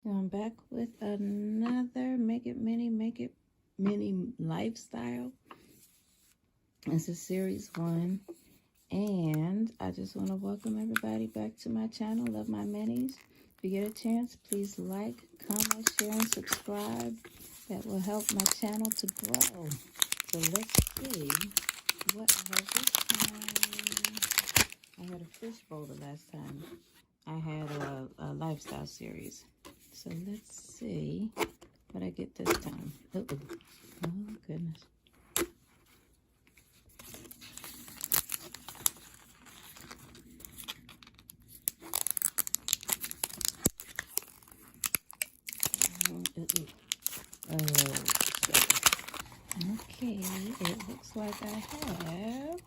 I'm back with another Make It Mini lifestyle. This is series 1. And I just want to welcome everybody back to my channel, Love My Minis. If you get a chance, please like, comment, share, and subscribe. That will help my channel to grow. So let's see what I have this time. I had a fish bowl the last time. I had a lifestyle series. So let's see what I get this time. Oh goodness. Okay, it looks like I have.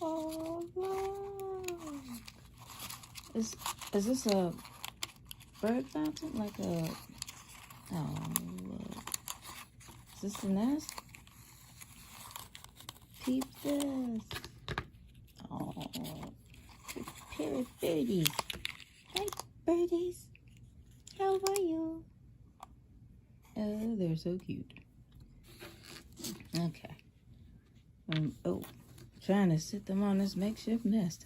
Oh no! Is this a bird fountain? Like a? Oh look! Is this the nest? Peep this! Oh, pair of birdies. Hi, birdies. How are you? Oh, they're so cute. Okay. Oh, trying to sit them on this makeshift nest.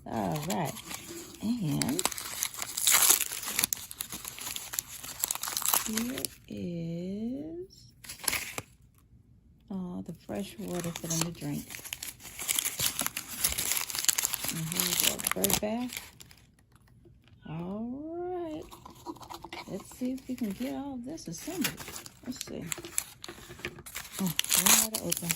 All right. And here is the fresh water for them to drink. And here we go, bird bath. All right. Let's see if we can get all of this assembled. Let's see. Oh, one more to open.